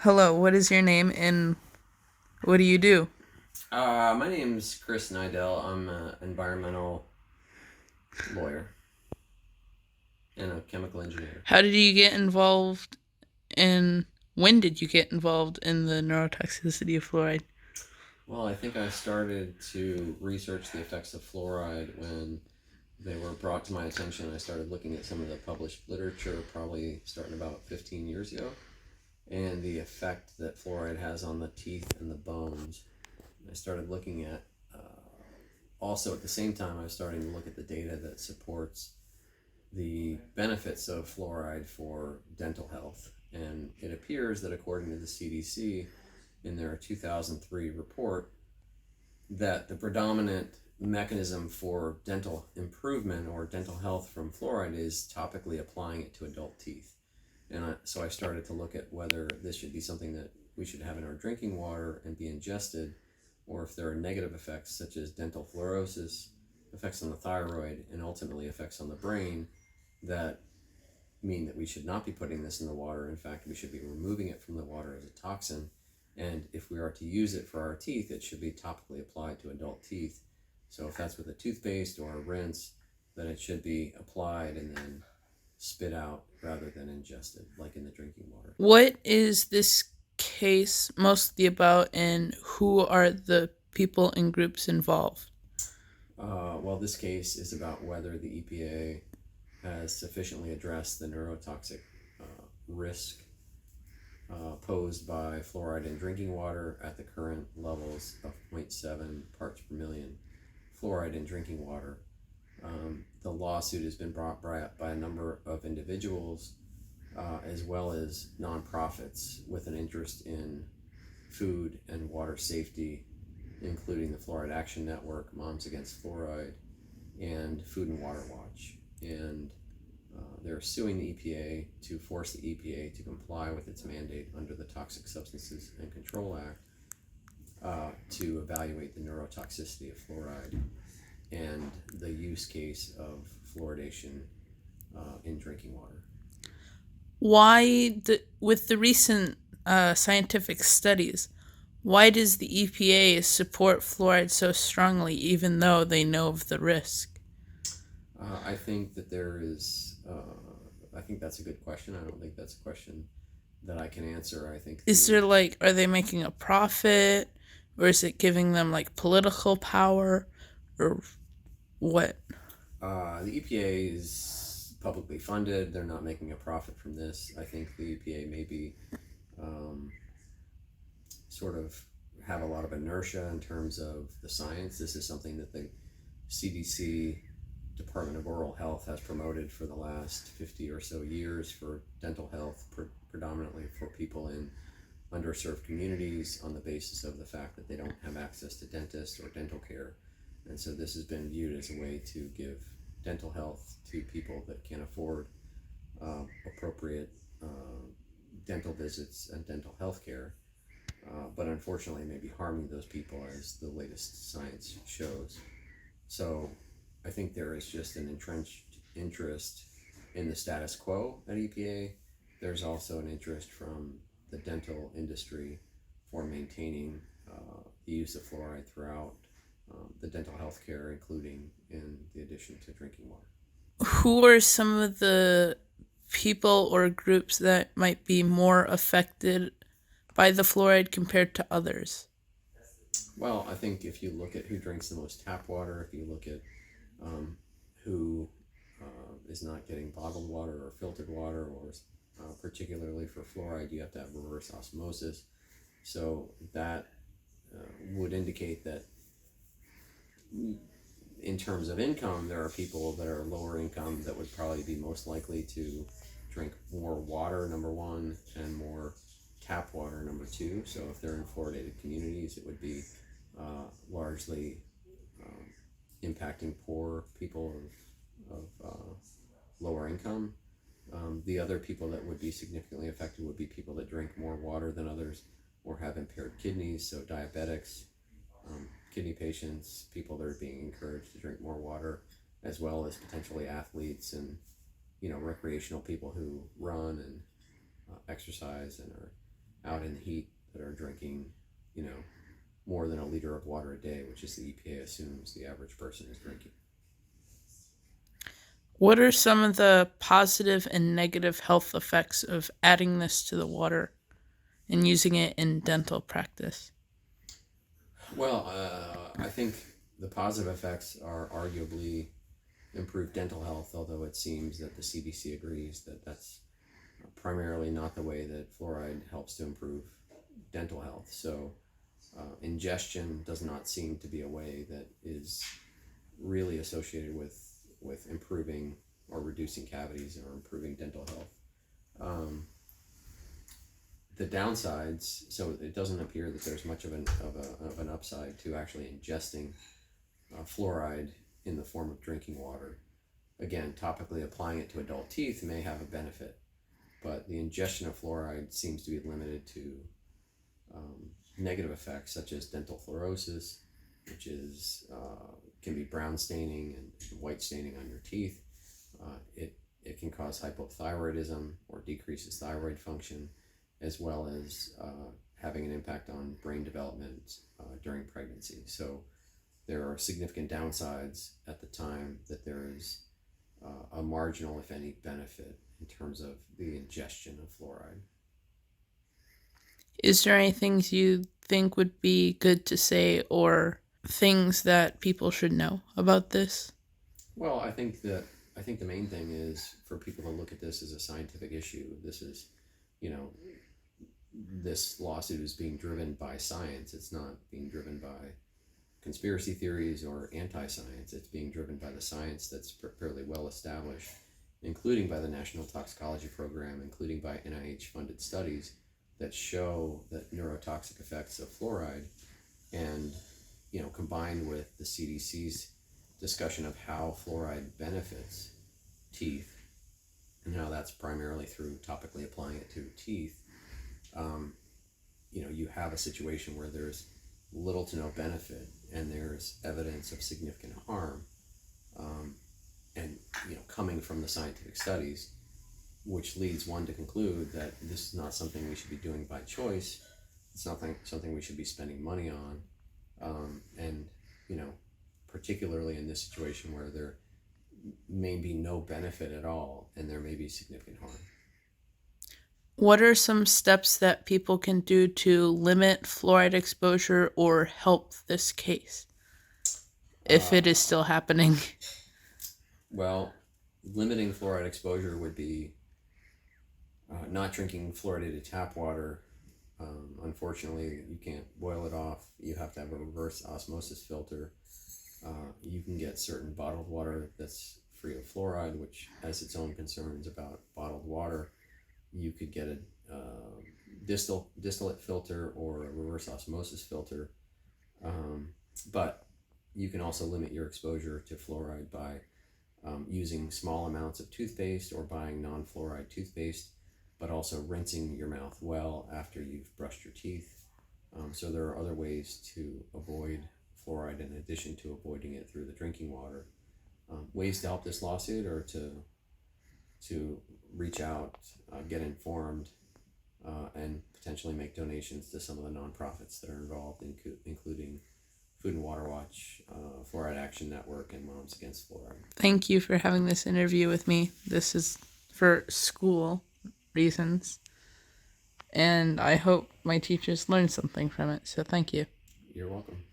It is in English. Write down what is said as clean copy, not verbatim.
Hello, what is your name and what do you do? My name's Chris Nidel. I'm an environmental lawyer and a chemical engineer. How did you get involved in when did you get involved in the neurotoxicity of fluoride? Well, I think I started to research the effects of fluoride when they were brought to my attention. I started looking at some of the published literature, probably starting about 15 years ago, and the effect that fluoride has on the teeth and the bones. I started looking at, also at the same time, I was starting to look at the data that supports the benefits of fluoride for dental health. And it appears that according to the CDC, in their 2003 report, that the predominant mechanism for dental improvement or dental health from fluoride is topically applying it to adult teeth. So I started to look at whether this should be something that we should have in our drinking water and be ingested, or if there are negative effects such as dental fluorosis, effects on the thyroid, and ultimately effects on the brain that mean that we should not be putting this in the water. In fact, we should be removing it from the water as a toxin. And if we are to use it for our teeth, it should be topically applied to adult teeth. So if that's with a toothpaste or a rinse, then it should be applied and then spit out rather than ingested, like in the drinking water. What is this case mostly about and who are the people and groups involved? Well, this case is about whether the EPA has sufficiently addressed the neurotoxic risk posed by fluoride in drinking water at the current levels of zero point 0.7 parts per million fluoride in drinking water. The lawsuit has been brought by a number of individuals as well as nonprofits with an interest in food and water safety, including the Fluoride Action Network, Moms Against Fluoride, and Food and Water Watch. And they're suing the EPA to force the EPA to comply with its mandate under the Toxic Substances and Control Act to evaluate the neurotoxicity of fluoride and the use case of fluoridation in drinking water. With the recent scientific studies, why does the EPA support fluoride so strongly even though they know of the risk? I think that I think that's a good question. I don't think that's a question that I can answer. I think Is there are they making a profit or is it giving them like political power or what? The EPA is publicly funded. They're not making a profit from this. I think the EPA may be um, sort of have a lot of inertia in terms of the science. This is something that the CDC, Department of Oral Health, has promoted for the last 50 or so years for dental health, predominantly for people in underserved communities on the basis of the fact that they don't have access to dentists or dental care. And so this has been viewed as a way to give dental health to people that can't afford appropriate dental visits and dental health care. But unfortunately may be harming those people as the latest science shows. So I think there is just an entrenched interest in the status quo at EPA. There's also an interest from the dental industry for maintaining the use of fluoride throughout the dental health care, including in the addition to drinking water. Who are some of the people or groups that might be more affected by the fluoride compared to others? Well, I think if you look at who drinks the most tap water, if you look at who is not getting bottled water or filtered water, or particularly for fluoride, you have to have reverse osmosis. So that would indicate that in terms of income, there are people that are lower income that would probably be most likely to drink more water, number one, and more tap water, number two. So if they're in fluoridated communities, it would be largely impacting poor people of lower income. The other people that would be significantly affected would be people that drink more water than others or have impaired kidneys, so diabetics, kidney patients, people that are being encouraged to drink more water, as well as potentially athletes and recreational people who run and exercise and are out in the heat that are drinking, more than a liter of water a day, which is the EPA assumes the average person is drinking. What are some of the positive and negative health effects of adding this to the water and using it in dental practice? Well, I think the positive effects are arguably improved dental health, although it seems that the CDC agrees that that's primarily not the way that fluoride helps to improve dental health. So ingestion does not seem to be a way that is really associated with improving or reducing cavities or improving dental health. The downsides, so it doesn't appear that there's much of an upside to actually ingesting fluoride in the form of drinking water. Again, topically applying it to adult teeth may have a benefit, but the ingestion of fluoride seems to be limited to negative effects such as dental fluorosis, which is can be brown staining and white staining on your teeth. It can cause hypothyroidism or decreases thyroid function, as well as having an impact on brain development during pregnancy. So there are significant downsides at the time that there is a marginal, if any, benefit in terms of the ingestion of fluoride. Is there any things you think would be good to say or things that people should know about this? Well, I think the main thing is for people to look at this as a scientific issue. This is, this lawsuit is being driven by science. It's not being driven by conspiracy theories or anti-science. It's being driven by the science that's fairly well established, including by the National Toxicology Program, including by NIH-funded studies that show that neurotoxic effects of fluoride, and combined with the CDC's discussion of how fluoride benefits teeth and how that's primarily through topically applying it to teeth. You have a situation where there's little to no benefit and there's evidence of significant harm, and coming from the scientific studies, which leads one to conclude that this is not something we should be doing by choice. It's not something we should be spending money on, and particularly in this situation where there may be no benefit at all and there may be significant harm. What are some steps that people can do to limit fluoride exposure or help this case, if it is still happening? Well, limiting fluoride exposure would be not drinking fluoridated tap water. Unfortunately, you can't boil it off. You have to have a reverse osmosis filter. You can get certain bottled water that's free of fluoride, which has its own concerns about bottled water. You could get a distillate filter or a reverse osmosis filter. But you can also limit your exposure to fluoride by using small amounts of toothpaste or buying non-fluoride toothpaste, but also rinsing your mouth well after you've brushed your teeth. So there are other ways to avoid fluoride in addition to avoiding it through the drinking water. Ways to help this lawsuit are to reach out, get informed, and potentially make donations to some of the nonprofits that are involved, including Food and Water Watch, Fluoride Action Network, and Moms Against Fluoride. Thank you for having this interview with me. This is for school reasons, and I hope my teachers learned something from it, so thank you. You're welcome.